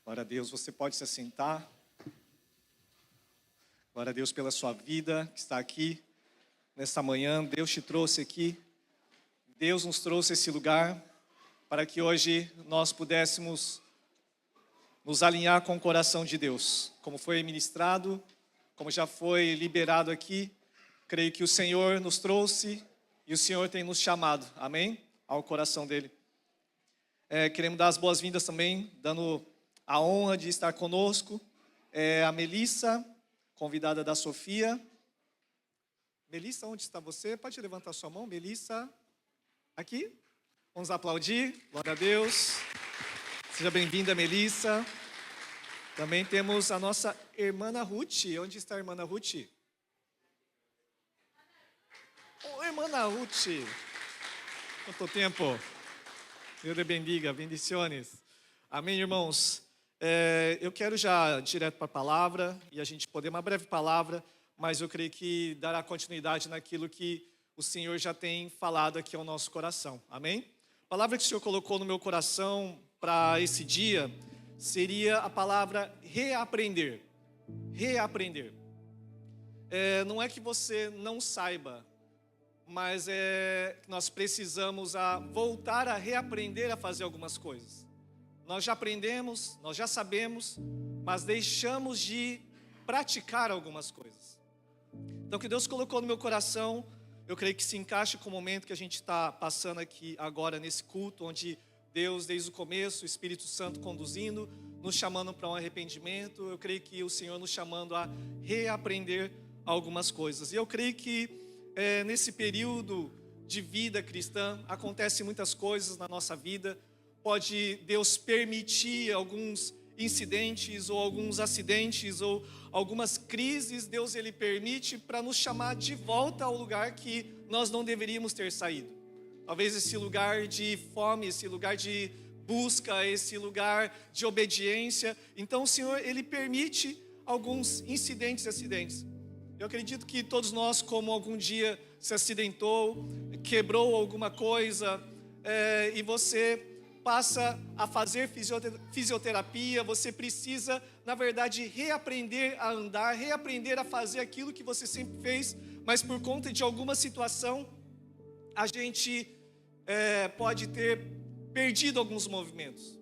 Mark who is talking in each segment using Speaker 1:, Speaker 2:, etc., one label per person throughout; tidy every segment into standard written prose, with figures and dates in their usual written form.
Speaker 1: Glória a Deus, você pode se assentar. Glória a Deus pela sua vida que está aqui nesta manhã. Deus te trouxe aqui. Deus nos trouxe esse lugar para que hoje nós pudéssemos nos alinhar com o coração de Deus. Como foi ministrado, como já foi liberado aqui, creio que o Senhor nos trouxe e o Senhor tem nos chamado, amém? Ao coração dele. Queremos dar as boas-vindas também, dando a honra de estar conosco. A Melissa, convidada da Sofia. Melissa, onde está você? Pode levantar sua mão, Melissa. Aqui? Vamos aplaudir, glória a Deus. Seja bem-vinda, Melissa. Também temos a nossa irmã Ruth. Onde está a irmã Ruth? Irmã Ruth. Quanto tempo? Deus te bendiga, bendiciones. Amém, irmãos? Eu quero já direto para a palavra, e a gente poder uma breve palavra, mas eu creio que dará continuidade naquilo que o Senhor já tem falado aqui ao nosso coração. Amém? A palavra que o Senhor colocou no meu coração para esse dia seria a palavra reaprender. Reaprender. Não é que você não saiba, mas nós precisamos voltar a reaprender a fazer algumas coisas. Nós já aprendemos, nós já sabemos, mas deixamos de praticar algumas coisas. Então, o que Deus colocou no meu coração, eu creio que se encaixa com o momento que a gente está passando aqui agora nesse culto, onde Deus, desde o começo, o Espírito Santo conduzindo, nos chamando para um arrependimento. Eu creio que o Senhor nos chamando a reaprender algumas coisas. E eu creio que nesse período de vida cristã, acontecem muitas coisas na nossa vida. Pode Deus permitir alguns incidentes ou alguns acidentes ou algumas crises. Deus ele permite para nos chamar de volta ao lugar que nós não deveríamos ter saído. Talvez esse lugar de fome, esse lugar de busca, esse lugar de obediência. Então o Senhor ele permite alguns incidentes e acidentes. Eu acredito que todos nós, como algum dia se acidentou, quebrou alguma coisa, e você passa a fazer fisioterapia, você precisa, na verdade, reaprender a andar, reaprender a fazer aquilo que você sempre fez, mas por conta de alguma situação, a gente pode ter perdido alguns movimentos,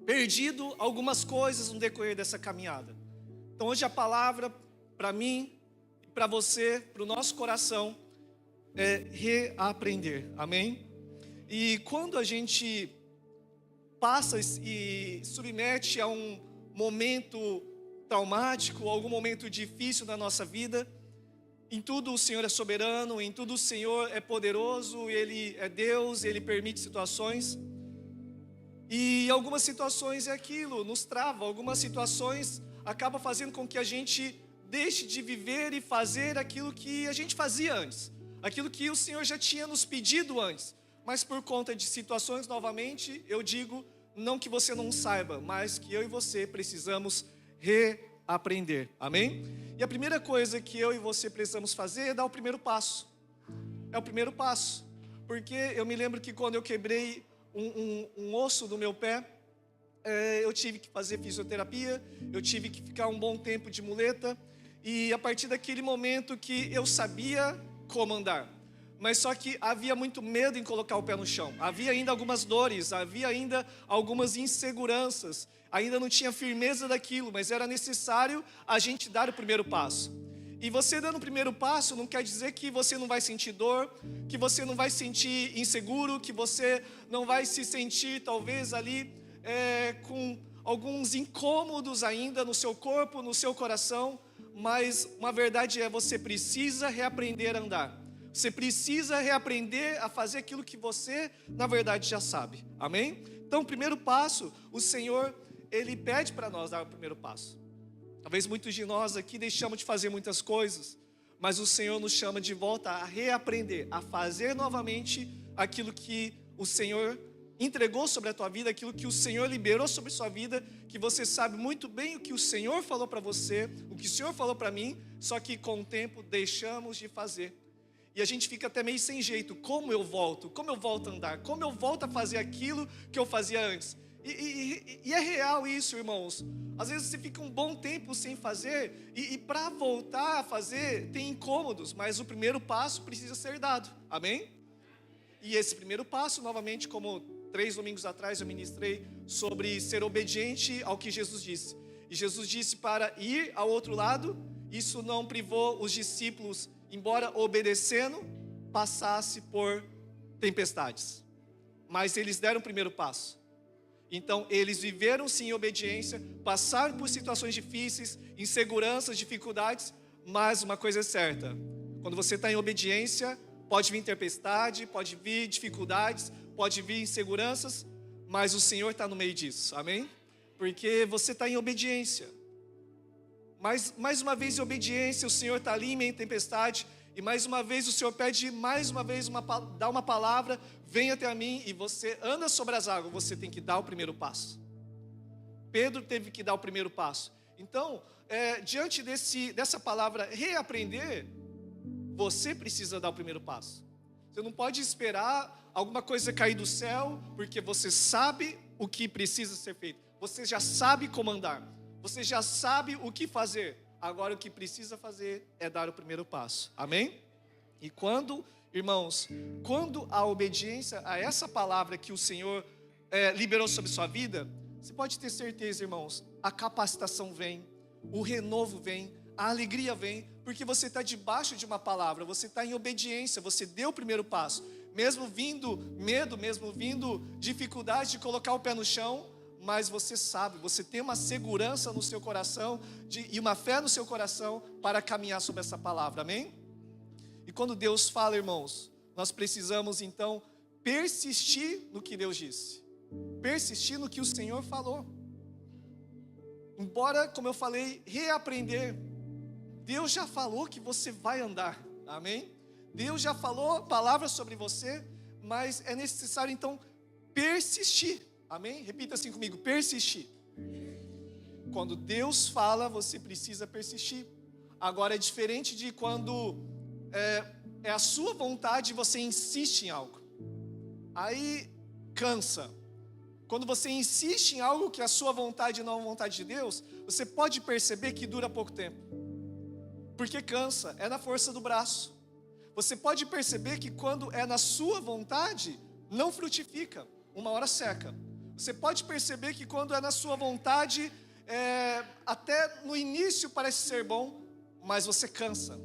Speaker 1: perdido algumas coisas no decorrer dessa caminhada. Então hoje a palavra, para mim, para você, para o nosso coração, é reaprender, amém? E quando a gente passa e submete a um momento traumático, algum momento difícil na nossa vida, em tudo o Senhor é soberano, em tudo o Senhor é poderoso, Ele é Deus, Ele permite situações, e algumas situações é aquilo, nos trava, algumas situações acabam fazendo com que a gente deixe de viver e fazer aquilo que a gente fazia antes, aquilo que o Senhor já tinha nos pedido antes, mas por conta de situações, novamente, eu digo, não que você não saiba, mas que eu e você precisamos reaprender, amém? E a primeira coisa que eu e você precisamos fazer é dar o primeiro passo, é o primeiro passo, porque eu me lembro que quando eu quebrei um osso do meu pé, eu tive que fazer fisioterapia, eu tive que ficar um bom tempo de muleta, e a partir daquele momento que eu sabia como andar, mas só que havia muito medo em colocar o pé no chão, havia ainda algumas dores, havia ainda algumas inseguranças, ainda não tinha firmeza daquilo, mas era necessário a gente dar o primeiro passo. E você dando o primeiro passo não quer dizer que você não vai sentir dor, que você não vai sentir inseguro, que você não vai se sentir talvez ali com alguns incômodos ainda no seu corpo, no seu coração, mas uma verdade você precisa reaprender a andar. Você precisa reaprender a fazer aquilo que você, na verdade, já sabe. Amém? Então, o primeiro passo, o Senhor, Ele pede para nós dar o primeiro passo. Talvez muitos de nós aqui deixamos de fazer muitas coisas, mas o Senhor nos chama de volta a reaprender, a fazer novamente aquilo que o Senhor entregou sobre a tua vida, aquilo que o Senhor liberou sobre a sua vida, que você sabe muito bem o que o Senhor falou para você, o que o Senhor falou para mim, só que com o tempo deixamos de fazer. E a gente fica até meio sem jeito, como eu volto a andar, como eu volto a fazer aquilo que eu fazia antes. E é real isso, irmãos. Às vezes você fica um bom tempo sem fazer, e para voltar a fazer tem incômodos, mas o primeiro passo precisa ser dado, amém? E esse primeiro passo, novamente, como 3 domingos atrás eu ministrei sobre ser obediente ao que Jesus disse. E Jesus disse para ir ao outro lado. Isso não privou os discípulos, embora obedecendo, passasse por tempestades. Mas eles deram o primeiro passo. Então eles viveram sim em obediência, passaram por situações difíceis, inseguranças, dificuldades. Mas uma coisa é certa: quando você está em obediência, pode vir tempestade, pode vir dificuldades, pode vir inseguranças, mas o Senhor está no meio disso, amém? Porque você está em obediência. Mas mais uma vez em obediência, o Senhor está ali em meio à tempestade, e mais uma vez o Senhor pede, mais uma vez, dá uma palavra, vem até a mim, e você anda sobre as águas, você tem que dar o primeiro passo. Pedro teve que dar o primeiro passo. Então, diante dessa palavra reaprender, você precisa dar o primeiro passo. Você não pode esperar alguma coisa cair do céu, porque você sabe o que precisa ser feito. Você já sabe como andar. Você já sabe o que fazer. Agora o que precisa fazer é dar o primeiro passo. Amém? E irmãos, quando a obediência a essa palavra que o Senhor liberou sobre sua vida, você pode ter certeza, irmãos, a capacitação vem, o renovo vem, a alegria vem, porque você está debaixo de uma palavra, você está em obediência, você deu o primeiro passo. Mesmo vindo medo, mesmo vindo dificuldade de colocar o pé no chão, mas você sabe, você tem uma segurança no seu coração e uma fé no seu coração para caminhar sobre essa palavra, amém? E quando Deus fala, irmãos, nós precisamos então persistir no que Deus disse, persistir no que o Senhor falou. Embora, como eu falei, reaprender, Deus já falou que você vai andar, amém? Deus já falou palavras sobre você, mas é necessário então persistir. Amém? Repita assim comigo: persistir. Quando Deus fala, você precisa persistir. Agora é diferente de quando é a sua vontade e você insiste em algo. Aí cansa. Quando você insiste em algo que é a sua vontade e não a vontade de Deus, você pode perceber que dura pouco tempo. Porque cansa, é na força do braço. Você pode perceber que quando é na sua vontade, não frutifica, uma hora seca. Você pode perceber que quando é na sua vontade, até no início parece ser bom, mas você cansa.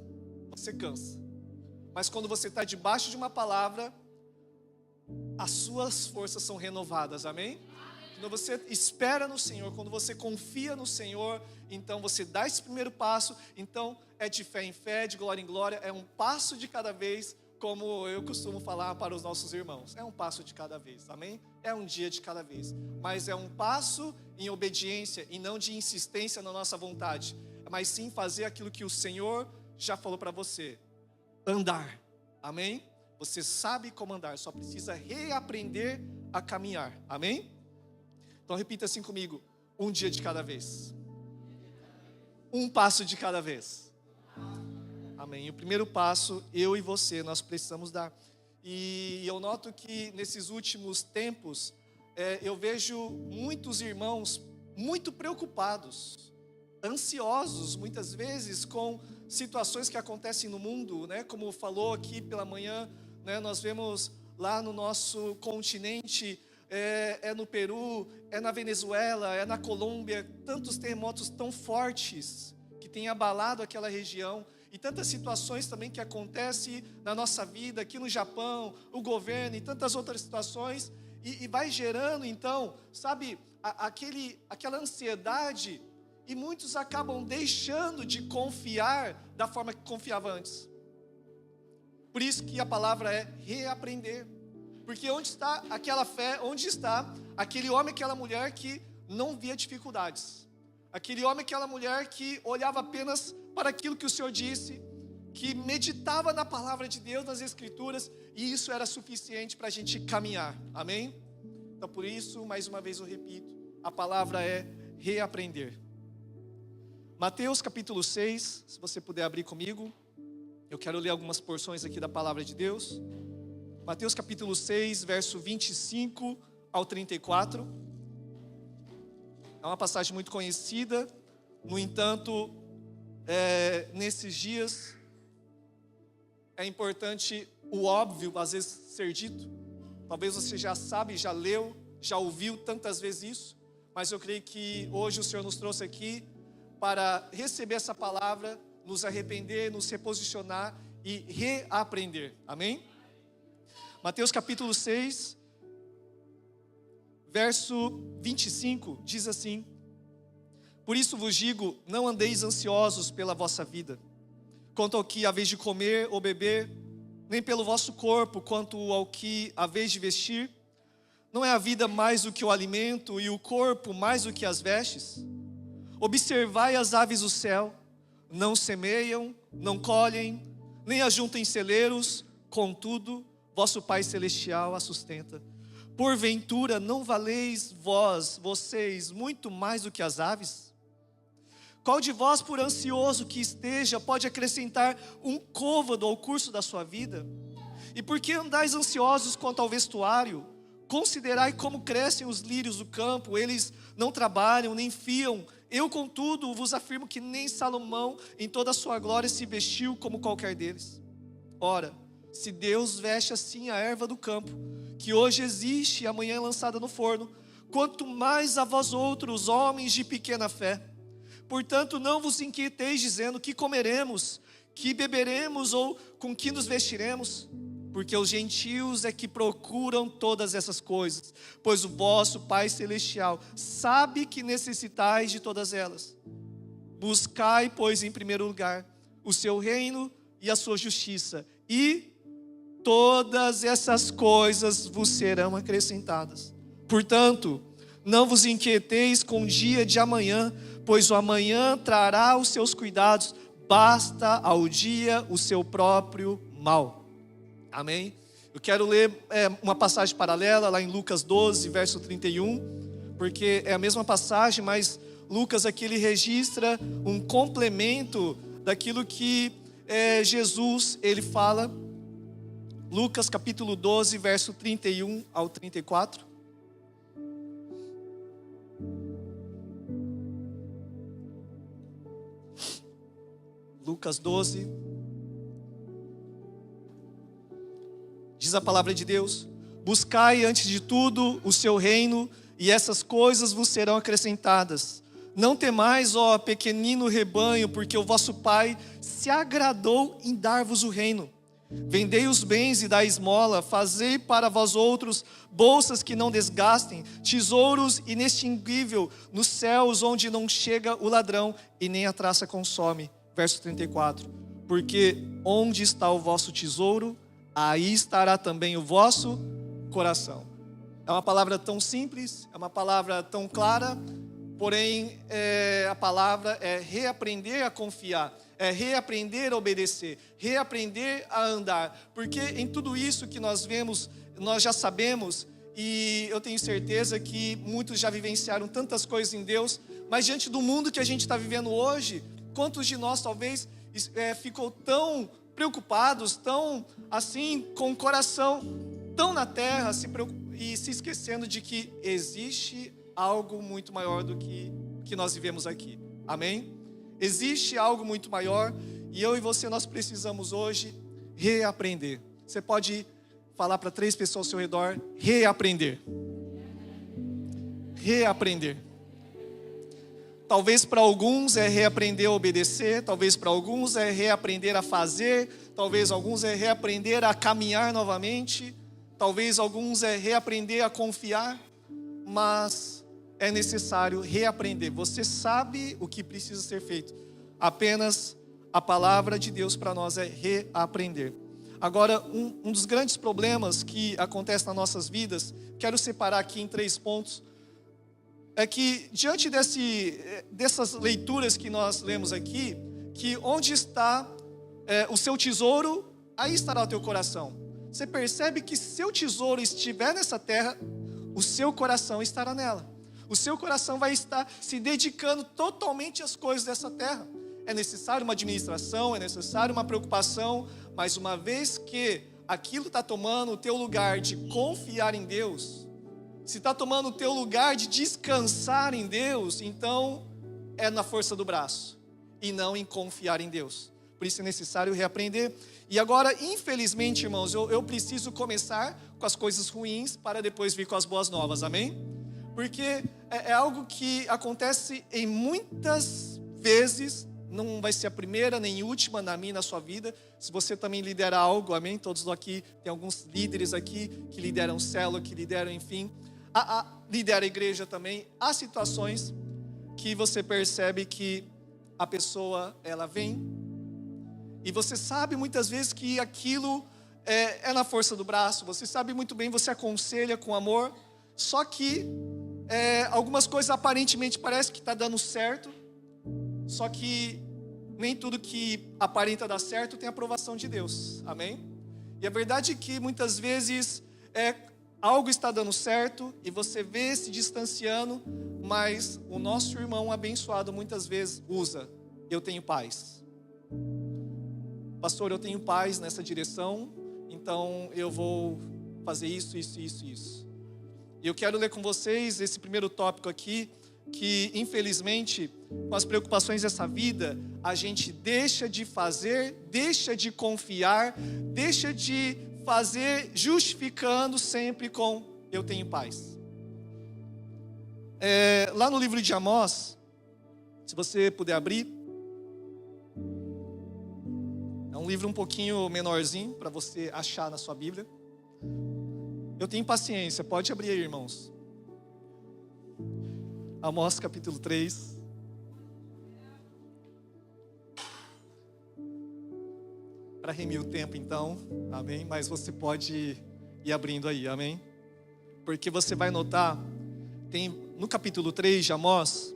Speaker 1: Mas quando você está debaixo de uma palavra, as suas forças são renovadas, amém? Quando você espera no Senhor, quando você confia no Senhor, então você dá esse primeiro passo. Então é de fé em fé, de glória em glória, é um passo de cada vez, como eu costumo falar para os nossos irmãos. É um passo de cada vez, amém? É um dia de cada vez, mas é um passo em obediência e não de insistência na nossa vontade, mas sim fazer aquilo que o Senhor já falou para você, andar, amém? Você sabe como andar, só precisa reaprender a caminhar, amém? Então repita assim comigo: um dia de cada vez, um passo de cada vez. Amém. O primeiro passo, eu e você, nós precisamos dar. E eu noto que nesses últimos tempos, eu vejo muitos irmãos muito preocupados, ansiosos, muitas vezes, com situações que acontecem no mundo, né? Como falou aqui pela manhã, né? Nós vemos lá no nosso continente, no Peru, na Venezuela, na Colômbia, tantos terremotos tão fortes que têm abalado aquela região. E tantas situações também que acontecem na nossa vida, aqui no Japão, o governo e tantas outras situações, e vai gerando então, sabe, aquela ansiedade, e muitos acabam deixando de confiar da forma que confiavam antes. Por isso que a palavra é reaprender, porque onde está aquela fé, onde está aquele homem, aquela mulher que não via dificuldades, aquele homem, aquela mulher que olhava apenas para aquilo que o Senhor disse, que meditava na palavra de Deus, nas Escrituras, e isso era suficiente para a gente caminhar, amém? Então por isso, mais uma vez eu repito, a palavra é reaprender. Mateus capítulo 6, se você puder abrir comigo, eu quero ler algumas porções aqui da palavra de Deus. Mateus capítulo 6, verso 25 ao 34. uma passagem muito conhecida, no entanto, nesses dias é importante o óbvio, às vezes, ser dito. Talvez você já sabe, já leu, já ouviu tantas vezes isso, mas eu creio que hoje o Senhor nos trouxe aqui para receber essa palavra, nos arrepender, nos reposicionar e reaprender. Amém? Mateus capítulo 6, verso 25, diz assim: por isso vos digo, não andeis ansiosos pela vossa vida, quanto ao que haveis de comer ou beber, nem pelo vosso corpo, quanto ao que haveis de vestir. Não é a vida mais do que o alimento, e o corpo mais do que as vestes? Observai as aves do céu, não semeiam, não colhem, nem ajuntam em celeiros, contudo, vosso Pai Celestial a sustenta. Porventura não valeis vocês, muito mais do que as aves? Qual de vós, por ansioso que esteja, pode acrescentar um côvado ao curso da sua vida? E por que andais ansiosos quanto ao vestuário? Considerai como crescem os lírios do campo, eles não trabalham, nem fiam. Eu, contudo, vos afirmo que nem Salomão, em toda a sua glória, se vestiu como qualquer deles. Ora, se Deus veste assim a erva do campo, que hoje existe e amanhã é lançada no forno, quanto mais a vós outros, homens de pequena fé. Portanto, não vos inquieteis dizendo que comeremos, que beberemos ou com que nos vestiremos, porque os gentios é que procuram todas essas coisas, pois o vosso Pai Celestial sabe que necessitais de todas elas. Buscai, pois, em primeiro lugar, o seu reino e a sua justiça, e todas essas coisas vos serão acrescentadas. Portanto, não vos inquieteis com o dia de amanhã, pois o amanhã trará os seus cuidados, basta ao dia o seu próprio mal. Amém? Eu quero ler uma passagem paralela lá em Lucas 12, verso 31, porque é a mesma passagem, mas Lucas aqui ele registra um complemento daquilo que Jesus ele fala. Lucas capítulo 12, verso 31 ao 34. Lucas 12. Diz a palavra de Deus: buscai antes de tudo o seu reino, e essas coisas vos serão acrescentadas. Não temais, ó pequenino rebanho, porque o vosso Pai se agradou em dar-vos o reino. Vendei os bens e dai esmola, fazei para vós outros bolsas que não desgastem, tesouros inextinguíveis nos céus, onde não chega o ladrão e nem a traça consome. Verso 34. Porque onde está o vosso tesouro, aí estará também o vosso coração. É uma palavra tão simples, é uma palavra tão clara, porém a palavra é reaprender a confiar, é reaprender a obedecer, reaprender a andar, porque em tudo isso que nós vemos, nós já sabemos, e eu tenho certeza que muitos já vivenciaram tantas coisas em Deus, mas diante do mundo que a gente está vivendo hoje, quantos de nós talvez ficou tão preocupados, tão assim, com o coração tão na terra, e se esquecendo de que existe algo muito maior do que nós vivemos aqui. Amém? Existe algo muito maior, e eu e você, nós precisamos hoje reaprender. Você pode falar para 3 pessoas ao seu redor: reaprender. Reaprender. Talvez para alguns é reaprender a obedecer, talvez para alguns é reaprender a fazer, talvez alguns é reaprender a caminhar novamente, talvez alguns é reaprender a confiar, mas é necessário reaprender. Você sabe o que precisa ser feito, apenas a palavra de Deus para nós é reaprender. Agora, um dos grandes problemas que acontece nas nossas vidas, quero separar aqui em 3 pontos, é que diante dessas leituras que nós lemos aqui, que onde está o seu tesouro, aí estará o teu coração. Você percebe que se seu tesouro estiver nessa terra, o seu coração estará nela. O seu coração vai estar se dedicando totalmente às coisas dessa terra. É necessário uma administração, é necessário uma preocupação, mas uma vez que aquilo está tomando o teu lugar de confiar em Deus, se está tomando o teu lugar de descansar em Deus, então é na força do braço e não em confiar em Deus. Por isso é necessário reaprender. E agora, infelizmente, irmãos, eu preciso começar com as coisas ruins para depois vir com as boas novas, amém? Porque é algo que acontece em muitas vezes, não vai ser a primeira nem última na minha, na sua vida. Se você também lidera algo, amém? Todos aqui, tem alguns líderes aqui que lideram célula, que lideram, enfim, lidera a igreja também. Há situações que você percebe que a pessoa, ela vem, e você sabe muitas vezes que aquilo é na força do braço, você sabe muito bem, você aconselha com amor, só que algumas coisas aparentemente parece que está dando certo, só que nem tudo que aparenta dar certo tem aprovação de Deus, amém? E a verdade é que muitas vezes algo está dando certo e você vê se distanciando, mas o nosso irmão abençoado muitas vezes usa: eu tenho paz. Pastor, eu tenho paz nessa direção, então eu vou fazer isso. E eu quero ler com vocês esse primeiro tópico aqui, que infelizmente, com as preocupações dessa vida, a gente deixa de fazer, deixa de confiar, deixa de fazer justificando sempre com eu tenho paz. Lá no livro de Amós, se você puder abrir, é um livro um pouquinho menorzinho para você achar na sua Bíblia. Eu tenho paciência, pode abrir aí, irmãos. Amós capítulo 3. Para remir o tempo então, amém? Mas você pode ir abrindo aí, amém? Porque você vai notar, tem no capítulo 3 de Amós,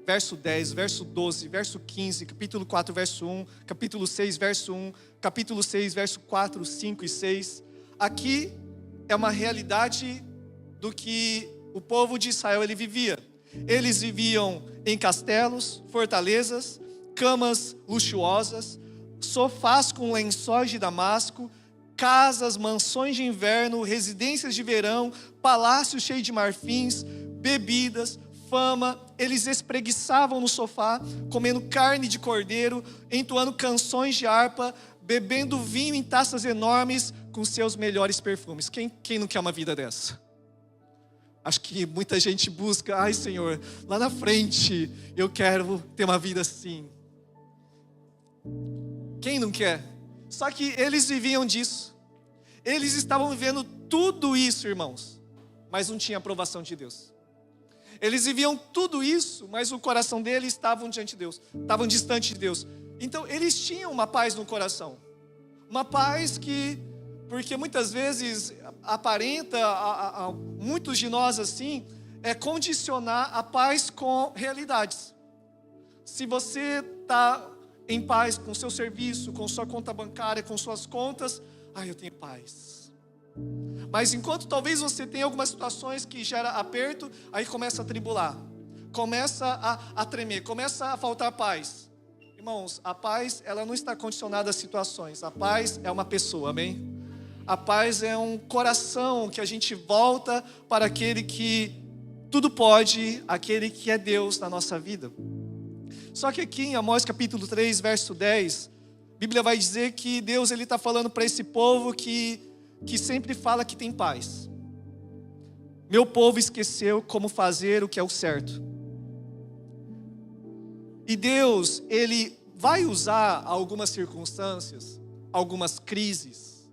Speaker 1: verso 10, verso 12, verso 15, capítulo 4, verso 1, capítulo 6, verso 1, capítulo 6, verso 4, 5 e 6. Aqui é uma realidade do que o povo de Israel ele vivia. Eles viviam em castelos, fortalezas, camas luxuosas, sofás com lençóis de damasco, casas, mansões de inverno, residências de verão, palácios cheios de marfins, bebidas, fama. Eles espreguiçavam no sofá, comendo carne de cordeiro, entoando canções de harpa, bebendo vinho em taças enormes com seus melhores perfumes. Quem não quer uma vida dessa? Acho que muita gente busca, ai Senhor, lá na frente eu quero ter uma vida assim. Quem não quer? Só que eles viviam disso. Eles estavam vivendo tudo isso, irmãos, mas não tinha aprovação de Deus. Eles viviam tudo isso, mas o coração deles estava diante de Deus, estavam distante de Deus. Então eles tinham uma paz no coração, uma paz que, porque muitas vezes aparenta a muitos de nós assim, condicionar a paz com realidades. Se você está em paz com o seu serviço, com sua conta bancária, com suas contas, eu tenho paz. Mas enquanto talvez você tenha algumas situações que gera aperto, aí começa a tribular, começa a tremer, começa a faltar paz. Irmãos, a paz, ela não está condicionada a situações. A paz é uma pessoa, amém? A paz é um coração que a gente volta para aquele que tudo pode, aquele que é Deus na nossa vida. Só que aqui em Amós capítulo 3, verso 10, a Bíblia vai dizer que Deus está falando para esse povo que sempre fala que tem paz. Meu povo esqueceu como fazer o que é o certo. E Deus, Ele vai usar algumas circunstâncias, algumas crises,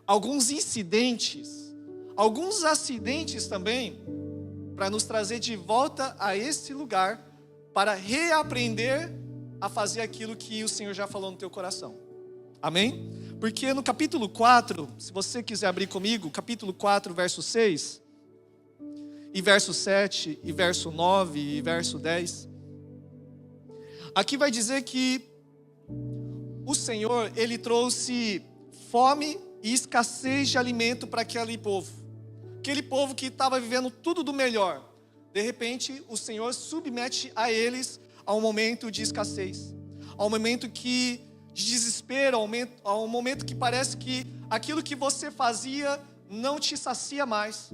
Speaker 1: alguns incidentes, alguns acidentes também, para nos trazer de volta a esse lugar, para reaprender a fazer aquilo que o Senhor já falou no teu coração. Amém? Porque no capítulo 4, se você quiser abrir comigo, capítulo 4, verso 6, e verso 7, e verso 9, e verso 10, aqui vai dizer que o Senhor, Ele trouxe fome e escassez de alimento para aquele povo que estava vivendo tudo do melhor. De repente, o Senhor submete a eles a um momento de escassez, a um momento de desespero, a um momento que parece que aquilo que você fazia não te sacia mais.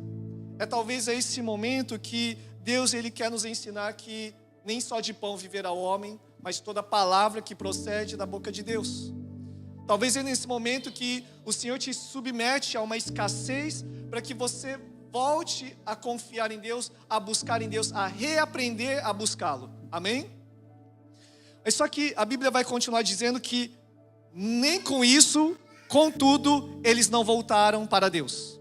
Speaker 1: talvez esse momento que Deus ele quer nos ensinar que nem só de pão viverá o homem, mas toda palavra que procede da boca de Deus. Talvez é nesse momento que o Senhor te submete a uma escassez para que você volte a confiar em Deus, a buscar em Deus, a reaprender a buscá-lo. Amém? Mas só que a Bíblia vai continuar dizendo que nem com isso, contudo, eles não voltaram para Deus.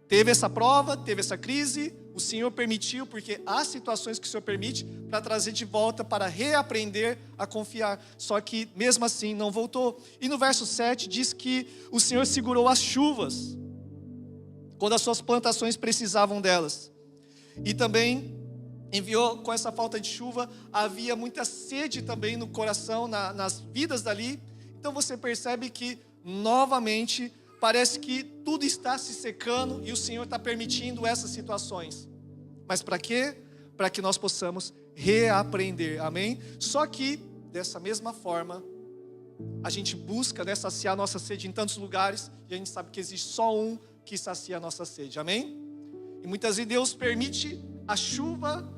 Speaker 1: Teve essa prova, teve essa crise, o Senhor permitiu, porque há situações que o Senhor permite para trazer de volta, para reaprender a confiar. Só que mesmo assim não voltou. E no verso 7 diz que o Senhor segurou as chuvas, quando as suas plantações precisavam delas. E também enviou, com essa falta de chuva, havia muita sede também no coração, nas vidas dali. Então você percebe que novamente parece que tudo está se secando e o Senhor está permitindo essas situações. Mas para quê? Para que nós possamos reaprender, amém? Só que, dessa mesma forma, a gente busca, né, saciar a nossa sede em tantos lugares, e a gente sabe que existe só um que sacia a nossa sede, amém? E muitas vezes Deus permite a chuva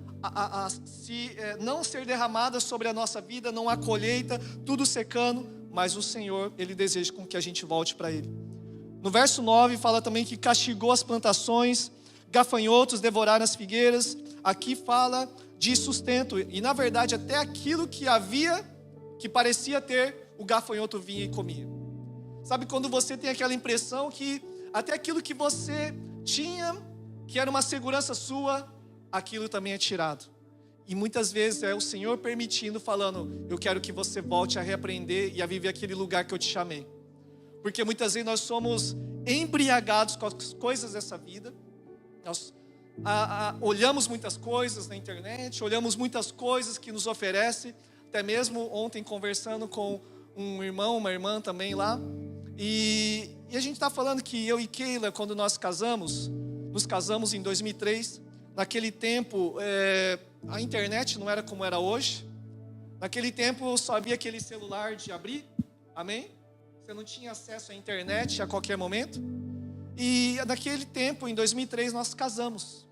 Speaker 1: não ser derramada sobre a nossa vida, não há colheita, tudo secando, mas o Senhor, Ele deseja com que a gente volte para Ele. No verso 9 fala também que castigou as plantações, gafanhotos devoraram as figueiras. Aqui fala de sustento, e na verdade até aquilo que havia, que parecia ter, o gafanhoto vinha e comia. Sabe quando você tem aquela impressão que até aquilo que você tinha, que era uma segurança sua, aquilo também é tirado. E muitas vezes é o Senhor permitindo, falando, eu quero que você volte a reaprender e a viver aquele lugar que eu te chamei. Porque muitas vezes nós somos embriagados com as coisas dessa vida. Nós olhamos muitas coisas na internet, olhamos muitas coisas que nos oferece. Até mesmo ontem conversando com um irmão, uma irmã também lá. E a gente está falando que eu e Keila, quando nós nos casamos em 2003. Naquele tempo, a internet não era como era hoje. Naquele tempo só havia aquele celular de abrir, amém? Você não tinha acesso à internet a qualquer momento. E naquele tempo, em 2003, nós casamos.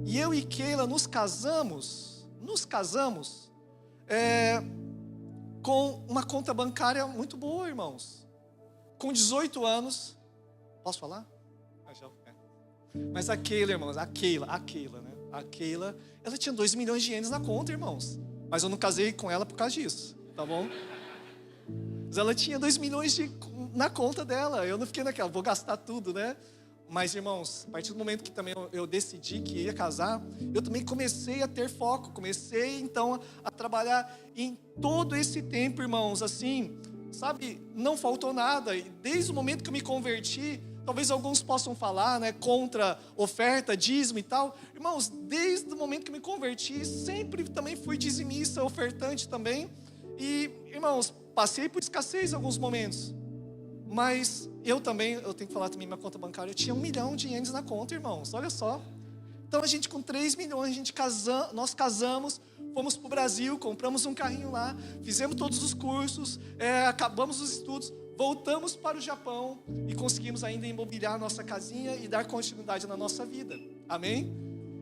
Speaker 1: E eu e Keila nos casamos com uma conta bancária muito boa, irmãos. Com 18 anos, posso falar? Mas a Keila, irmãos, a Keila, né? A Keila, ela tinha 2 milhões de ienes na conta, irmãos. Mas eu não casei com ela por causa disso, tá bom? Mas ela tinha 2 milhões na conta dela. Eu não fiquei naquela, vou gastar tudo, né? Mas, irmãos, a partir do momento que também eu decidi que ia casar, eu também comecei a ter foco. Comecei, então, a trabalhar em todo esse tempo, irmãos. Assim, sabe, não faltou nada. E desde o momento que eu me converti, talvez alguns possam falar, né, contra oferta, dízimo e tal. Irmãos, desde o momento que eu me converti, sempre também fui dizimista, ofertante também. E, irmãos, passei por escassez em alguns momentos. Mas eu tenho que falar também, minha conta bancária, eu tinha 1 milhão de ienes na conta, irmãos, olha só. Então a gente com 3 milhões, nós casamos, fomos para o Brasil, compramos um carrinho lá, fizemos todos os cursos, acabamos os estudos, voltamos para o Japão e conseguimos ainda imobiliar a nossa casinha e dar continuidade na nossa vida, amém?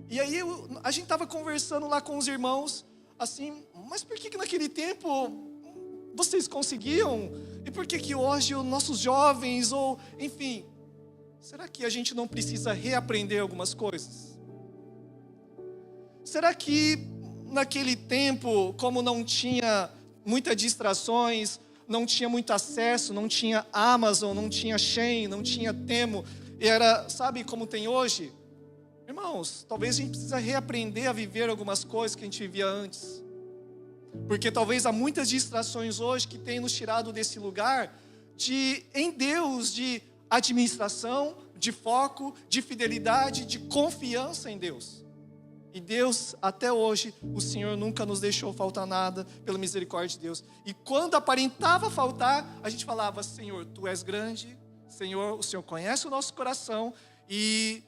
Speaker 1: E aí a gente estava conversando lá com os irmãos, assim, mas por que naquele tempo vocês conseguiam? E por que hoje os nossos jovens, ou enfim, será que a gente não precisa reaprender algumas coisas? Será que naquele tempo, como não tinha muitas distrações, não tinha muito acesso, não tinha Amazon, não tinha Shein, não tinha Temo, e era, sabe como tem hoje? Irmãos, talvez a gente precisa reaprender a viver algumas coisas que a gente vivia antes. Porque talvez há muitas distrações hoje que têm nos tirado desse lugar em Deus, de administração, de foco, de fidelidade, de confiança em Deus. E Deus, até hoje, o Senhor nunca nos deixou faltar nada, pela misericórdia de Deus. E quando aparentava faltar, a gente falava, Senhor, Tu és grande, Senhor, o Senhor conhece o nosso coração. E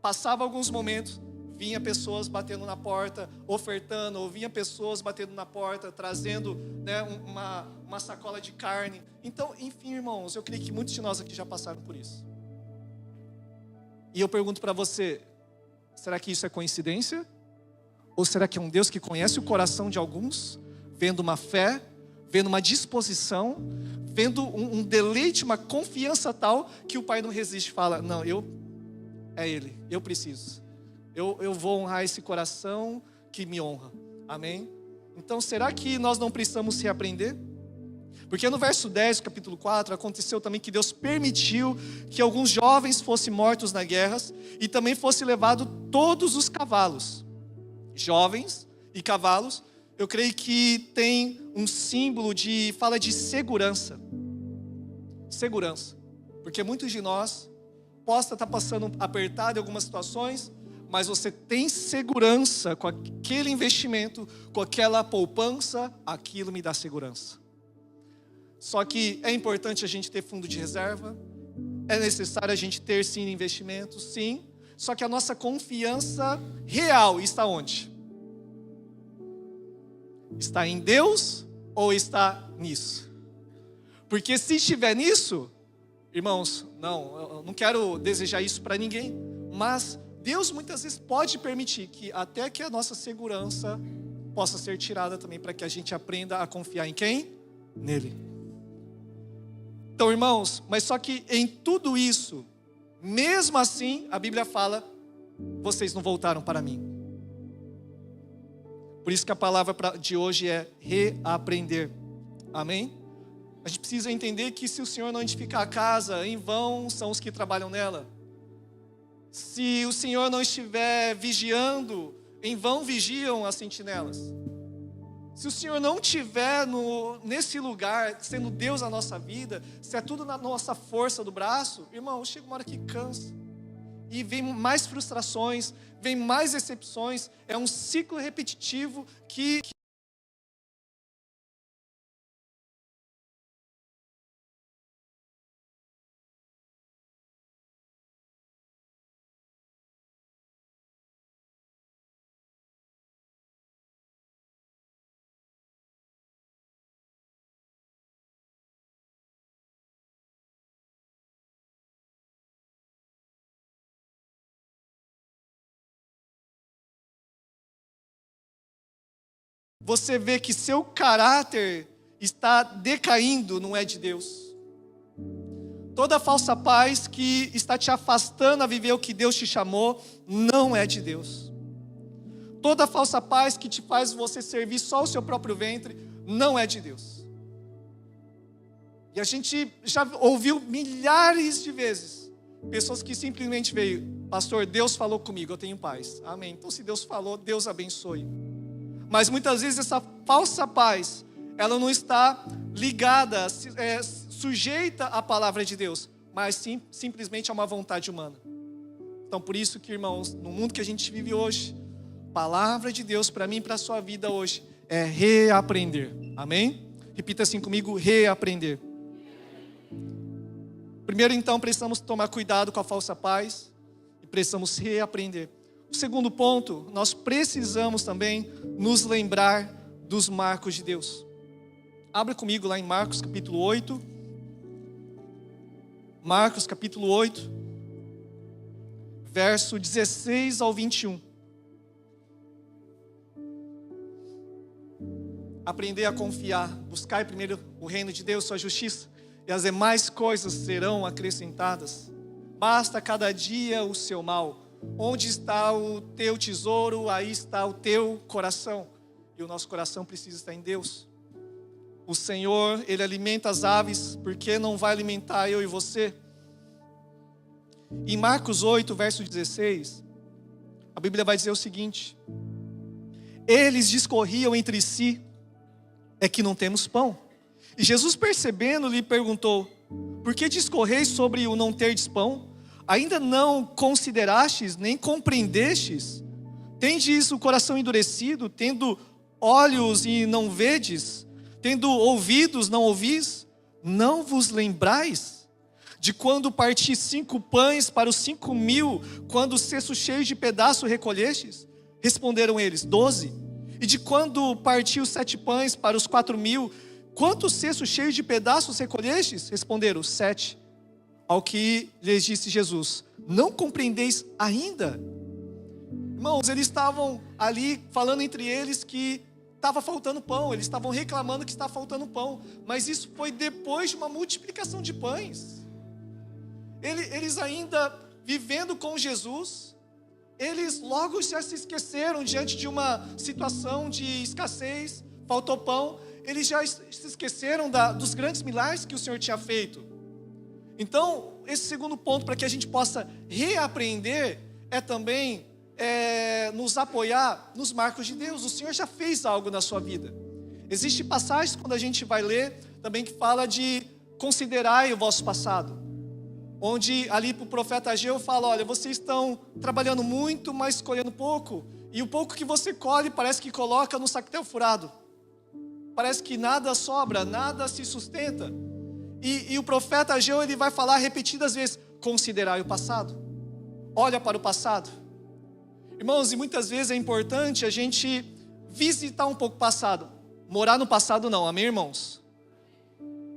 Speaker 1: passava alguns momentos, vinha pessoas batendo na porta, ofertando, ou vinha pessoas batendo na porta, trazendo, né, uma sacola de carne. Então, enfim, irmãos, eu creio que muitos de nós aqui já passaram por isso. E eu pergunto para você, será que isso é coincidência? Ou será que é um Deus que conhece o coração de alguns, vendo uma fé, vendo uma disposição, vendo um deleite, uma confiança tal, que o Pai não resiste e fala, não, é Ele, eu preciso. Eu vou honrar esse coração que me honra. Amém? Então, será que nós não precisamos reaprender? Porque no verso 10, capítulo 4, aconteceu também que Deus permitiu que alguns jovens fossem mortos nas guerras e também fosse levado todos os cavalos. Jovens e cavalos, eu creio que tem um símbolo fala de segurança. Segurança. Porque muitos de nós possa estar passando apertado em algumas situações, mas você tem segurança com aquele investimento, com aquela poupança, aquilo me dá segurança. Só que é importante a gente ter fundo de reserva, é necessário a gente ter sim investimentos, sim, só que a nossa confiança real está onde? Está em Deus ou está nisso? Porque se estiver nisso, irmãos, eu não quero desejar isso para ninguém, mas Deus muitas vezes pode permitir que até que a nossa segurança possa ser tirada também, para que a gente aprenda a confiar em quem? Nele. Então, irmãos, mas só que em tudo isso, mesmo assim, a Bíblia fala, vocês não voltaram para mim. Por isso que a palavra de hoje é reaprender. Amém? A gente precisa entender que se o Senhor não edificar a casa, em vão são os que trabalham nela. Se o Senhor não estiver vigiando, em vão vigiam as sentinelas. Se o Senhor não estiver nesse lugar, sendo Deus na nossa vida, se é tudo na nossa força do braço, irmão, chega uma hora que cansa. E vem mais frustrações, vem mais decepções, é um ciclo repetitivo que você vê que seu caráter está decaindo, não é de Deus. Toda falsa paz que está te afastando a viver o que Deus te chamou, não é de Deus. Toda falsa paz que te faz você servir só o seu próprio ventre, não é de Deus. E a gente já ouviu milhares de vezes, pessoas que simplesmente veio, pastor, Deus falou comigo, eu tenho paz. Amém. Então se Deus falou, Deus abençoe. Mas muitas vezes essa falsa paz, ela não está ligada, sujeita à palavra de Deus, mas simplesmente a uma vontade humana. Então por isso que, irmãos, no mundo que a gente vive hoje, a palavra de Deus para mim e para a sua vida hoje é reaprender. Amém? Repita assim comigo, reaprender. Primeiro então precisamos tomar cuidado com a falsa paz e precisamos reaprender. O segundo ponto, nós precisamos também nos lembrar dos marcos de Deus. Abra comigo lá em Marcos capítulo 8. Marcos capítulo 8, verso 16 ao 21. Aprender a confiar, buscar primeiro o reino de Deus, sua justiça, e as demais coisas serão acrescentadas. Basta cada dia o seu mal. Onde está o teu tesouro, aí está o teu coração. E o nosso coração precisa estar em Deus. O Senhor, Ele alimenta as aves, por que não vai alimentar eu e você? Em Marcos 8, verso 16, a Bíblia vai dizer o seguinte: eles discorriam entre si, é que não temos pão. E Jesus, percebendo, lhe perguntou: por que discorreis sobre o não terdes pão? Ainda não considerastes, nem compreendestes? Tendes o coração endurecido, tendo olhos e não vedes, tendo ouvidos, não ouvis? Não vos lembrais de quando parti 5 pães para os 5.000, quando o cesto cheio de pedaços recolhestes? Responderam eles, 12. E de quando parti os 7 pães para os 4.000, quantos cestos cheios de pedaços recolhestes? Responderam, 7. ao que lhes disse Jesus: não compreendeis ainda? Irmãos, eles estavam ali falando entre eles que estava faltando pão, eles estavam reclamando que estava faltando pão, mas isso foi depois de uma multiplicação de pães. Eles ainda vivendo com Jesus, eles logo já se esqueceram diante de uma situação de escassez, faltou pão, eles já se esqueceram dos grandes milagres que o Senhor tinha feito. Então, esse segundo ponto para que a gente possa reaprender é também nos apoiar nos marcos de Deus. O Senhor já fez algo na sua vida. Existem passagens quando a gente vai ler também que fala de considerai o vosso passado, onde ali para o profeta Ageu fala: olha, vocês estão trabalhando muito, mas colhendo pouco, e o pouco que você colhe parece que coloca no saquetel furado, parece que nada sobra, nada se sustenta. E o profeta Ageu, ele vai falar repetidas vezes: considerai o passado, olha para o passado. Irmãos, e muitas vezes é importante a gente visitar um pouco o passado. Morar no passado não, amém, irmãos?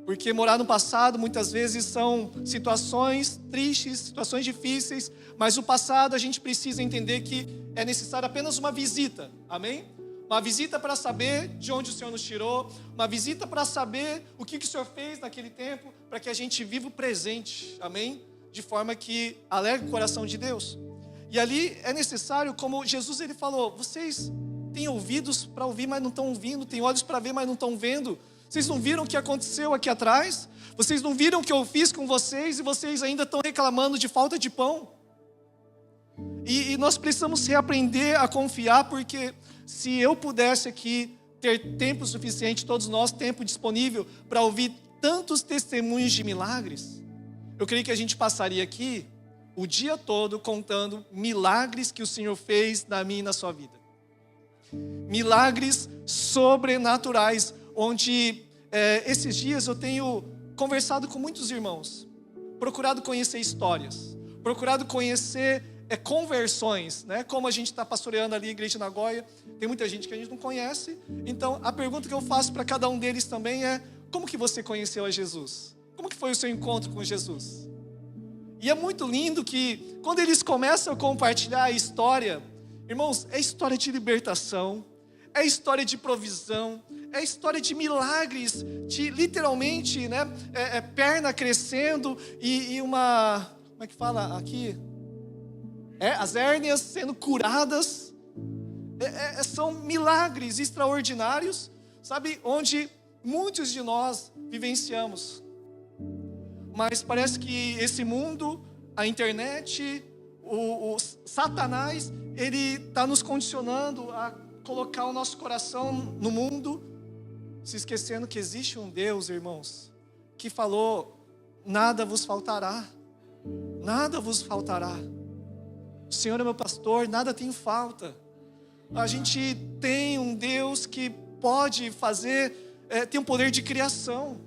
Speaker 1: Porque morar no passado muitas vezes são situações tristes, situações difíceis, mas o passado a gente precisa entender que é necessário apenas uma visita, amém? Uma visita para saber de onde o Senhor nos tirou, uma visita para saber o que o Senhor fez naquele tempo, para que a gente viva o presente, amém? De forma que alegre o coração de Deus. E ali é necessário, como Jesus ele falou: vocês têm ouvidos para ouvir, mas não estão ouvindo, têm olhos para ver, mas não estão vendo. Vocês não viram o que aconteceu aqui atrás? Vocês não viram o que eu fiz com vocês e vocês ainda estão reclamando de falta de pão? E nós precisamos reaprender a confiar, porque se eu pudesse aqui ter tempo suficiente, todos nós, tempo disponível para ouvir tantos testemunhos de milagres, eu creio que a gente passaria aqui o dia todo contando milagres que o Senhor fez na minha e na sua vida. Milagres sobrenaturais, onde esses dias eu tenho conversado com muitos irmãos, procurado conhecer histórias, procurado conhecer conversões, né? Como a gente está pastoreando ali a igreja de Nagoya, tem muita gente que a gente não conhece. Então a pergunta que eu faço para cada um deles também é: como que você conheceu a Jesus? Como que foi o seu encontro com Jesus? E é muito lindo que quando eles começam a compartilhar a história, irmãos, é história de libertação, é história de provisão, é história de milagres, de literalmente, né, perna crescendo e uma, como é que fala aqui? As hérnias sendo curadas. São milagres extraordinários, sabe, onde muitos de nós vivenciamos. Mas parece que esse mundo, a internet, o Satanás, ele está nos condicionando a colocar o nosso coração no mundo, se esquecendo que existe um Deus, irmãos, que falou: nada vos faltará, nada vos faltará. O Senhor é meu pastor, nada tem falta. A gente tem um Deus que pode fazer, tem um poder de criação.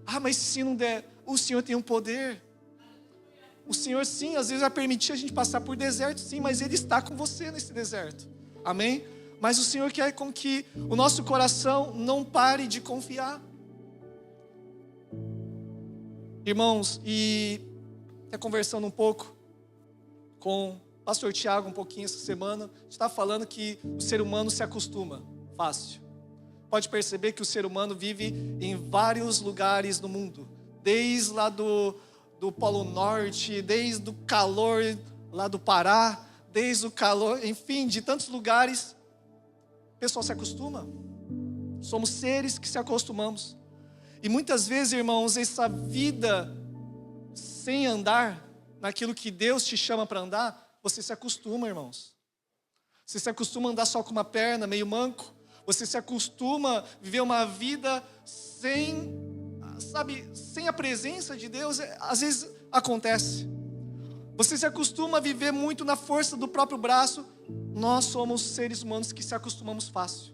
Speaker 1: Ah, mas se não der, o Senhor tem um poder. O Senhor sim, às vezes vai permitir a gente passar por deserto, sim, mas Ele está com você nesse deserto, amém? Mas o Senhor quer com que o nosso coração não pare de confiar. Irmãos, e conversando um pouco com o pastor Tiago um pouquinho essa semana, a gente está falando que o ser humano se acostuma fácil. Pode perceber que o ser humano vive em vários lugares no mundo, desde lá do Polo Norte, desde o calor lá do Pará, desde o calor, enfim, de tantos lugares. O pessoal se acostuma. Somos seres que se acostumamos. E muitas vezes, irmãos, essa vida sem andar naquilo que Deus te chama para andar, você se acostuma, irmãos. Você se acostuma a andar só com uma perna, meio manco. Você se acostuma a viver uma vida sem a presença de Deus. Às vezes acontece. Você se acostuma a viver muito na força do próprio braço. Nós somos seres humanos que se acostumamos fácil.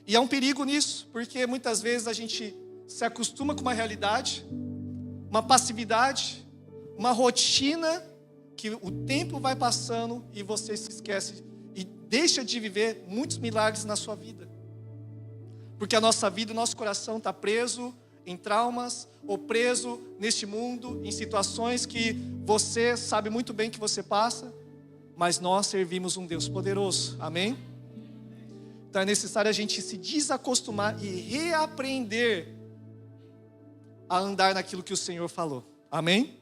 Speaker 1: E há um perigo nisso, porque muitas vezes a gente se acostuma com uma realidade, uma passividade, uma rotina, que o tempo vai passando e você se esquece e deixa de viver muitos milagres na sua vida. Porque a nossa vida, o nosso coração está preso em traumas, ou preso neste mundo, em situações que você sabe muito bem que você passa, mas nós servimos um Deus poderoso, amém? Então é necessário a gente se desacostumar e reaprender a andar naquilo que o Senhor falou, amém?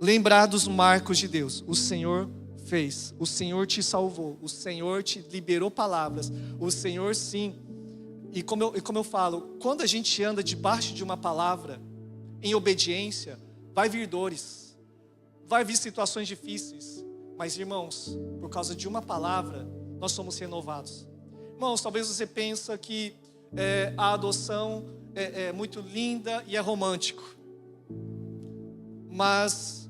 Speaker 1: Lembrar dos marcos de Deus. O Senhor fez, o Senhor te salvou, o Senhor te liberou palavras, o Senhor sim. E como eu falo, quando a gente anda debaixo de uma palavra, em obediência, vai vir dores, vai vir situações difíceis, mas irmãos, por causa de uma palavra, nós somos renovados. Irmãos, talvez você pense que a adoção é muito linda e é romântico, mas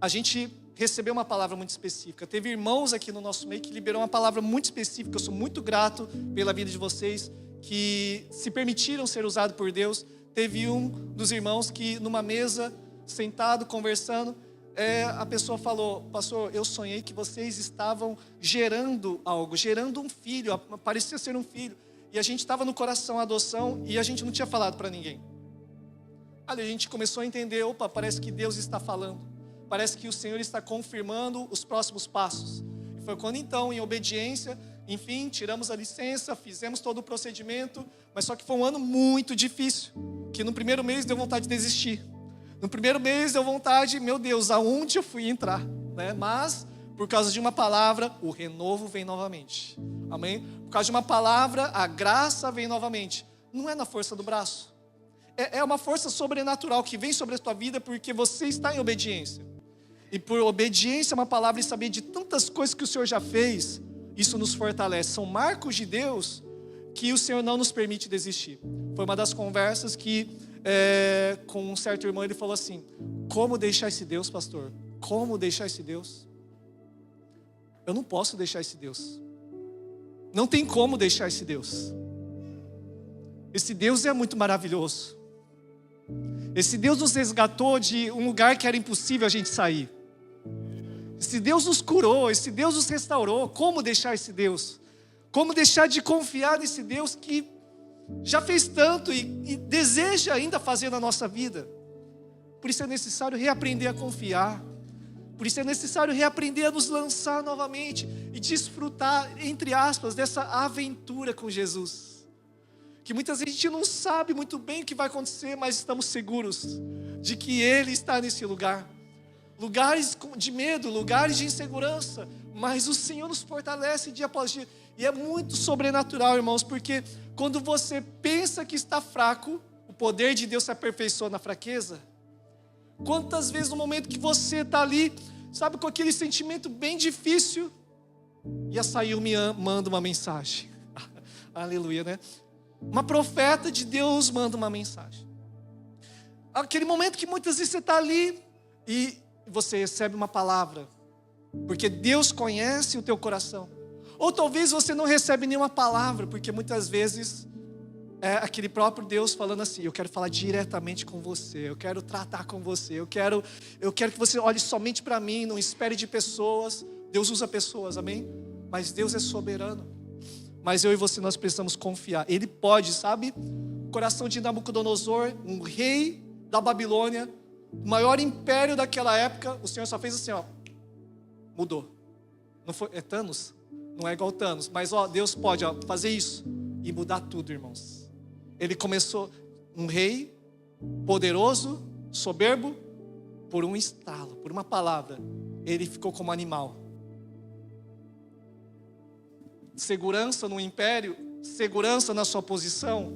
Speaker 1: a gente recebeu uma palavra muito específica. Teve irmãos aqui no nosso meio que liberou uma palavra muito específica. Eu sou muito grato pela vida de vocês, que se permitiram ser usados por Deus. Teve um dos irmãos que numa mesa, sentado, conversando, a pessoa falou: pastor, eu sonhei que vocês estavam gerando algo, gerando um filho, parecia ser um filho, e a gente estava no coração a adoção, e a gente não tinha falado para ninguém. Ali a gente começou a entender, opa, parece que Deus está falando, parece que o Senhor está confirmando os próximos passos. E foi quando então, em obediência, enfim, tiramos a licença, fizemos todo o procedimento, mas só que foi um ano muito difícil, que no primeiro mês deu vontade de desistir. No primeiro mês deu vontade, meu Deus, aonde eu fui entrar? Né? Mas, por causa de uma palavra, o renovo vem novamente. Amém? Por causa de uma palavra, a graça vem novamente. Não é na força do braço. É uma força sobrenatural que vem sobre a tua vida porque você está em obediência. E por obediência a uma palavra e saber de tantas coisas que o Senhor já fez, isso nos fortalece. São marcos de Deus que o Senhor não nos permite desistir. Foi uma das conversas que, com um certo irmão, ele falou assim: como deixar esse Deus, pastor? Como deixar esse Deus? Eu não posso deixar esse Deus. Não tem como deixar esse Deus. Esse Deus é muito maravilhoso. Esse Deus nos resgatou de um lugar que era impossível a gente sair. Esse Deus nos curou, esse Deus nos restaurou. Como deixar esse Deus? Como deixar de confiar nesse Deus que já fez tanto e deseja ainda fazer na nossa vida? Por isso é necessário reaprender a confiar. Por isso é necessário reaprender a nos lançar novamente e desfrutar, entre aspas, dessa aventura com Jesus. Que muitas vezes a gente não sabe muito bem o que vai acontecer, mas estamos seguros de que Ele está nesse lugar. Lugares de medo, lugares de insegurança, mas o Senhor nos fortalece dia após dia. E é muito sobrenatural, irmãos, porque quando você pensa que está fraco, o poder de Deus se aperfeiçoa na fraqueza. Quantas vezes no momento que você está ali, sabe, com aquele sentimento bem difícil, e a Sail me manda uma mensagem. Aleluia, né? Uma profeta de Deus manda uma mensagem. Aquele momento que muitas vezes você está ali e você recebe uma palavra, porque Deus conhece o teu coração. Ou talvez você não recebe nenhuma palavra, porque muitas vezes é aquele próprio Deus falando assim: eu quero falar diretamente com você, eu quero tratar com você, eu quero que você olhe somente para mim, não espere de pessoas. Deus usa pessoas, amém? Mas Deus é soberano. Mas eu e você, nós precisamos confiar. Ele pode, sabe? O coração de Nabucodonosor, um rei da Babilônia, o maior império daquela época, o Senhor só fez assim, ó, mudou. Não foi, é Thanos? Não é igual Thanos, mas Deus pode fazer isso e mudar tudo, irmãos. Ele começou um rei poderoso, soberbo, por um estalo, por uma palavra, ele ficou como animal. Segurança no império, segurança na sua posição,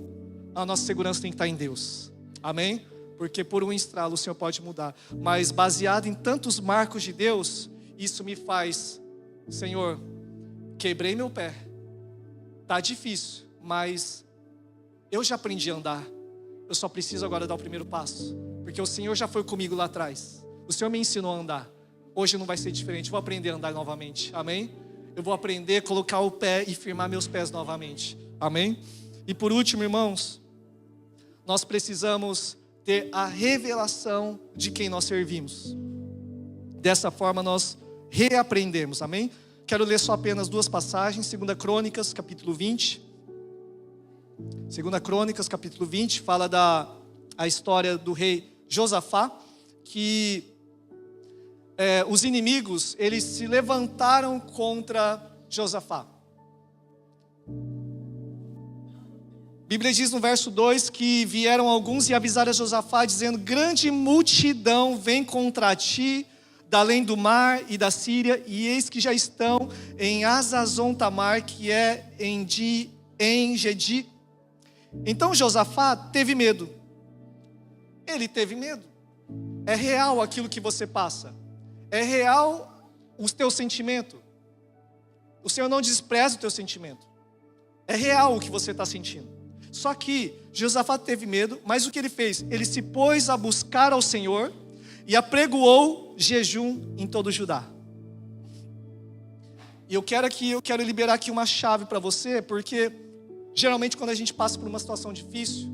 Speaker 1: a nossa segurança tem que estar em Deus, amém? Porque por um estralo o Senhor pode mudar, mas baseado em tantos marcos de Deus, isso me faz, Senhor, quebrei meu pé, tá difícil, mas eu já aprendi a andar, eu só preciso agora dar o primeiro passo, porque o Senhor já foi comigo lá atrás, o Senhor me ensinou a andar, hoje não vai ser diferente, vou aprender a andar novamente, amém? Eu vou aprender a colocar o pé e firmar meus pés novamente, amém? E por último, irmãos, nós precisamos ter a revelação de quem nós servimos. Dessa forma nós reaprendemos, amém? Quero ler só apenas duas passagens, 2 Crônicas, capítulo 20. 2 Crônicas, capítulo 20, fala a história do rei Josafá, que os inimigos, eles se levantaram contra Josafá. A Bíblia diz no verso 2 que vieram alguns e avisaram a Josafá, dizendo: grande multidão vem contra ti, da além do mar e da Síria, e eis que já estão em Hazazon Tamar, que é em Gedi. Então Josafá teve medo. Ele teve medo. É real aquilo que você passa. É real o teu sentimento. O Senhor não despreza o teu sentimento. É real o que você está sentindo. Só que Josafá teve medo, mas o que ele fez? Ele se pôs a buscar ao Senhor e apregoou jejum em todo o Judá. E eu quero liberar aqui uma chave para você, porque geralmente quando a gente passa por uma situação difícil,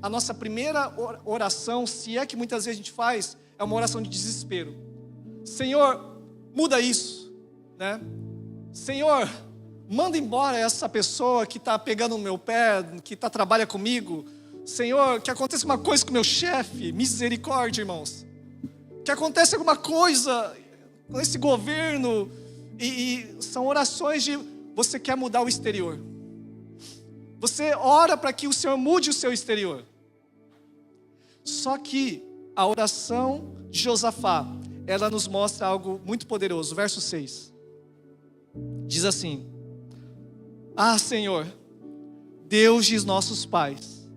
Speaker 1: a nossa primeira oração, se é que muitas vezes a gente faz, é uma oração de desespero. Senhor, muda isso, né? Senhor, manda embora essa pessoa que está pegando no meu pé, que trabalha comigo. Senhor, que aconteça uma coisa com o meu chefe. Misericórdia, irmãos. Que aconteça alguma coisa com esse governo. E são orações de você quer mudar o exterior. Você ora para que o Senhor mude o seu exterior. Só que a oração de Josafá, ela nos mostra algo muito poderoso. Verso 6. Diz assim: ah, Senhor, Deus de nossos pais,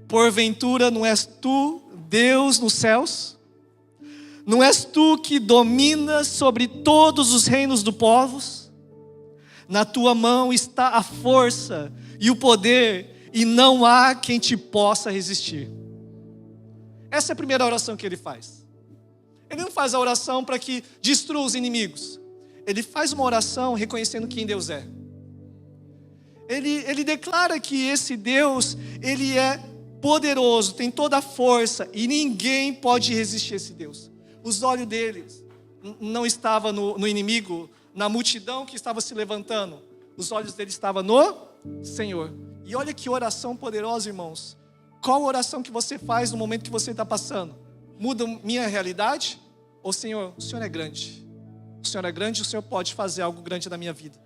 Speaker 1: porventura não és tu Deus nos céus? Não és tu que dominas sobre todos os reinos dos povos? Na tua mão está a força e o poder, e não há quem te possa resistir. Essa é a primeira oração que ele faz. Ele não faz a oração para que destrua os inimigos. Ele faz uma oração reconhecendo quem Deus é. Ele declara que esse Deus, ele é poderoso, tem toda a força, e ninguém pode resistir a esse Deus. Os olhos deles não estavam no inimigo, na multidão que estava se levantando. Os olhos dele estavam no Senhor. E olha que oração poderosa, irmãos. Qual oração que você faz no momento que você está passando? Muda minha realidade? Ou Senhor, o Senhor é grande. O Senhor é grande, o Senhor pode fazer algo grande na minha vida.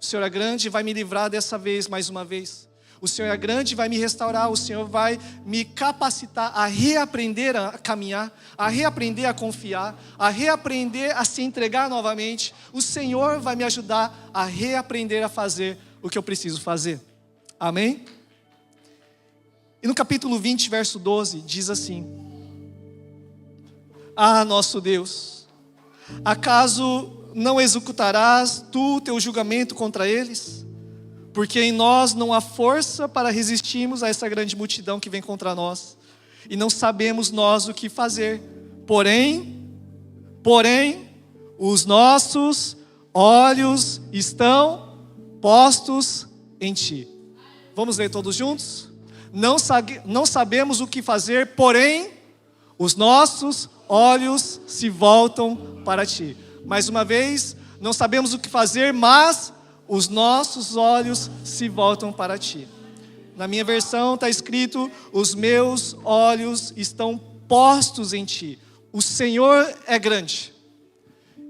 Speaker 1: O Senhor é grande e vai me livrar dessa vez, mais uma vez. O Senhor é grande e vai me restaurar. O Senhor vai me capacitar a reaprender a caminhar, a reaprender a confiar, a reaprender a se entregar novamente. O Senhor vai me ajudar a reaprender a fazer o que eu preciso fazer. Amém? E no capítulo 20, verso 12, diz assim: ah, nosso Deus, acaso não executarás tu teu julgamento contra eles? Porque em nós não há força para resistirmos a essa grande multidão que vem contra nós, e não sabemos nós o que fazer. Porém, os nossos olhos estão postos em ti. Vamos ler todos juntos? Não sabemos o que fazer, porém, os nossos olhos se voltam para ti. Mais uma vez, não sabemos o que fazer, mas os nossos olhos se voltam para ti. Na minha versão está escrito: os meus olhos estão postos em ti. O Senhor é grande.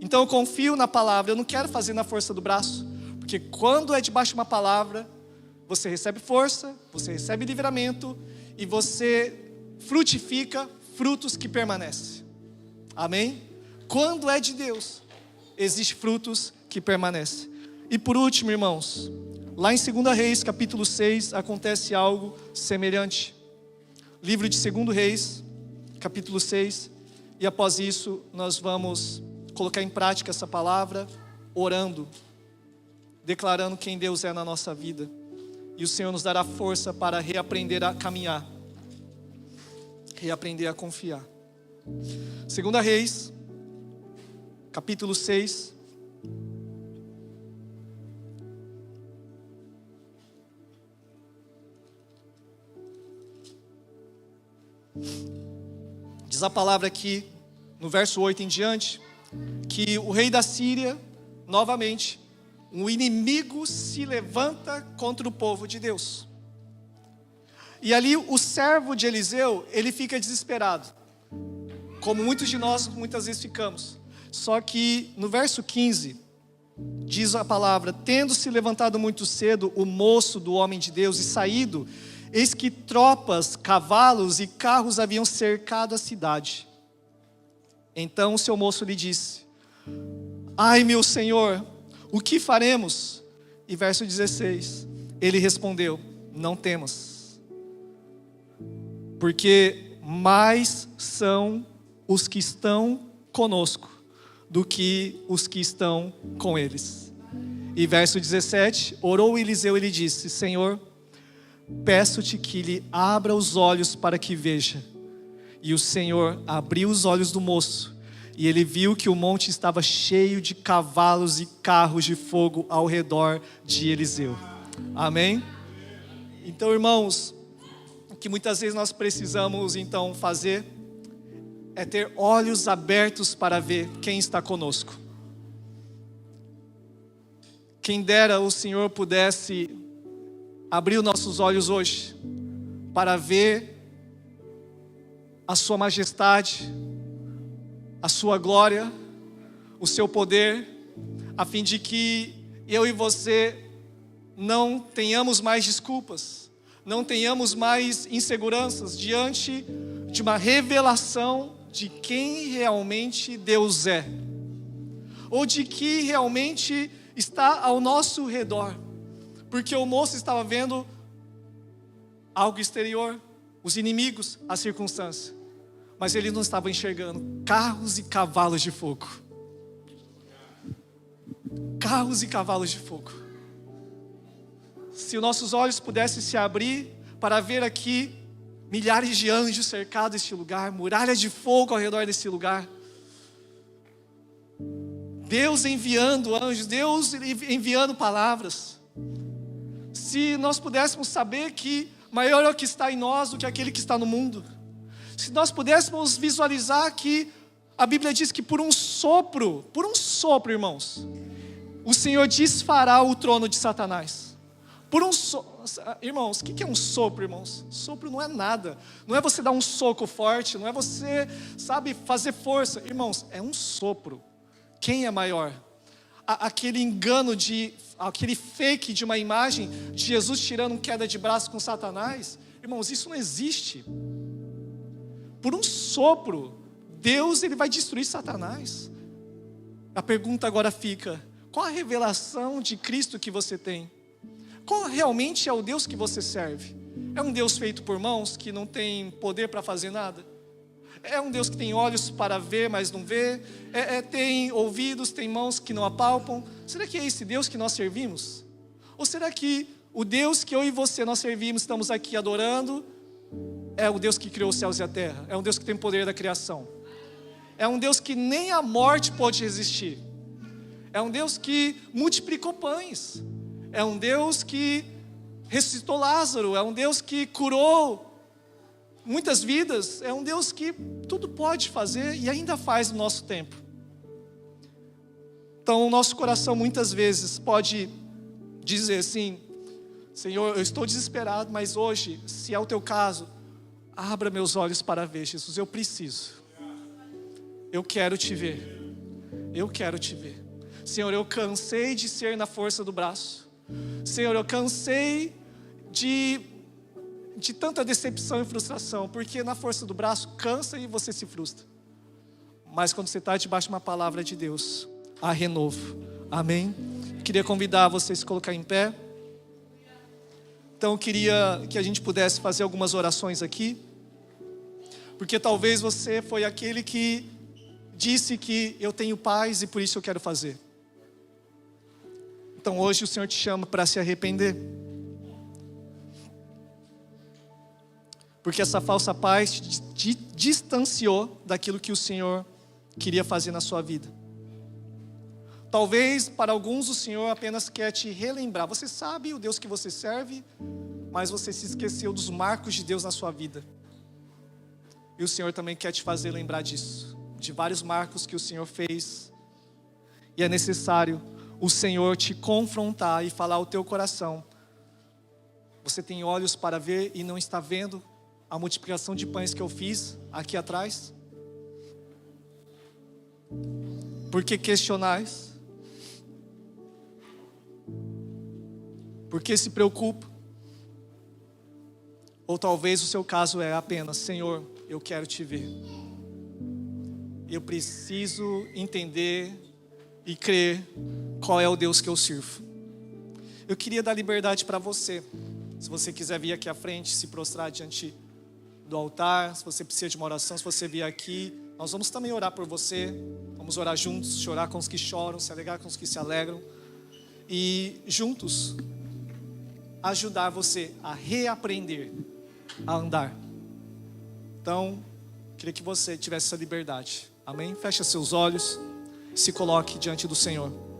Speaker 1: Então eu confio na palavra. Eu não quero fazer na força do braço, porque quando é debaixo de uma palavra, você recebe força, você recebe livramento, e você frutifica frutos que permanecem. Amém? Quando é de Deus, existem frutos que permanecem. E por último, irmãos, lá em 2 Reis, capítulo 6, acontece algo semelhante. Livro de 2 Reis, capítulo 6. E após isso, nós vamos colocar em prática essa palavra, orando, declarando quem Deus é na nossa vida. E o Senhor nos dará força para reaprender a caminhar, reaprender a confiar. 2 Reis, capítulo 6. Diz a palavra aqui, no verso 8 em diante, que o rei da Síria, novamente, um inimigo se levanta contra o povo de Deus. E ali o servo de Eliseu, ele fica desesperado. Como muitos de nós muitas vezes ficamos. Só que no verso 15, diz a palavra: tendo se levantado muito cedo o moço do homem de Deus e saído, eis que tropas, cavalos e carros haviam cercado a cidade. Então o seu moço lhe disse: ai, meu senhor, o que faremos? E verso 16, ele respondeu: não temas, porque mais são os que estão conosco do que os que estão com eles. E verso 17, orou Eliseu e lhe disse: Senhor, peço-te que lhe abra os olhos para que veja. E o Senhor abriu os olhos do moço, e ele viu que o monte estava cheio de cavalos e carros de fogo ao redor de Eliseu. Amém? Então, irmãos, o que muitas vezes nós precisamos então fazer é ter olhos abertos para ver quem está conosco. Quem dera o Senhor pudesse abrir os nossos olhos hoje para ver a sua majestade, a sua glória, o seu poder, a fim de que eu e você não tenhamos mais desculpas, não tenhamos mais inseguranças diante de uma revelação de quem realmente Deus é, ou de que realmente está ao nosso redor. Porque o moço estava vendo algo exterior, os inimigos, a circunstância, mas ele não estava enxergando carros e cavalos de fogo. Carros e cavalos de fogo. Se os nossos olhos pudessem se abrir para ver aqui milhares de anjos cercados este lugar, muralhas de fogo ao redor desse lugar, Deus enviando anjos, Deus enviando palavras. Se nós pudéssemos saber que maior é o que está em nós do que aquele que está no mundo. Se nós pudéssemos visualizar que a Bíblia diz que por um sopro, irmãos, o Senhor desfará o trono de Satanás. Irmãos, o que é um sopro, irmãos? Sopro não é nada. Não é você dar um soco forte, não é você, fazer força. Irmãos, é um sopro. Quem é maior? Aquele engano aquele fake de uma imagem de Jesus tirando queda de braço com Satanás. Irmãos, isso não existe. Por um sopro, Deus ele vai destruir Satanás. A pergunta agora fica: qual a revelação de Cristo que você tem? Qual realmente é o Deus que você serve? É um Deus feito por mãos que não tem poder para fazer nada? É um Deus que tem olhos para ver, mas não vê? Tem ouvidos, tem mãos que não apalpam? Será que é esse Deus que nós servimos? Ou será que o Deus que eu e você nós servimos, estamos aqui adorando, é o Deus que criou os céus e a terra? É um Deus que tem poder da criação? É um Deus que nem a morte pode resistir? É um Deus que multiplicou pães? É um Deus que ressuscitou Lázaro? É um Deus que curou muitas vidas? É um Deus que tudo pode fazer e ainda faz no nosso tempo. Então o nosso coração muitas vezes pode dizer assim: Senhor, eu estou desesperado, mas hoje, se é o teu caso, abra meus olhos para ver, Jesus, eu preciso. Eu quero te ver. Eu quero te ver. Senhor, eu cansei de ser na força do braço. Senhor, eu cansei de tanta decepção e frustração, porque na força do braço cansa e você se frustra. Mas quando você está debaixo de uma palavra de Deus, há renovo. Amém? Queria convidar vocês a se colocar em pé. Então eu queria que a gente pudesse fazer algumas orações aqui, porque talvez você foi aquele que disse que eu tenho paz e por isso eu quero fazer. Então hoje o Senhor te chama para se arrepender, porque essa falsa paz te distanciou daquilo que o Senhor queria fazer na sua vida. Talvez para alguns o Senhor apenas quer te relembrar. Você sabe o Deus que você serve, mas você se esqueceu dos marcos de Deus na sua vida. E o Senhor também quer te fazer lembrar disso, de vários marcos que o Senhor fez. E é necessário o Senhor te confrontar e falar ao teu coração: Você tem olhos para ver e não está vendo a multiplicação de pães que eu fiz aqui atrás? Por que questionais? Por que se preocupa? Ou talvez o seu caso é apenas: Senhor, eu quero te ver. Eu preciso entender e crer qual é o Deus que eu sirvo. Eu queria dar liberdade para você. Se você quiser vir aqui à frente, se prostrar diante do altar, se você precisa de uma oração, se você vier aqui, nós vamos também orar por você. Vamos orar juntos, chorar com os que choram, se alegrar com os que se alegram. E juntos, ajudar você a reaprender a andar. Então, queria que você tivesse essa liberdade. Amém? Feche seus olhos, se coloque diante do Senhor.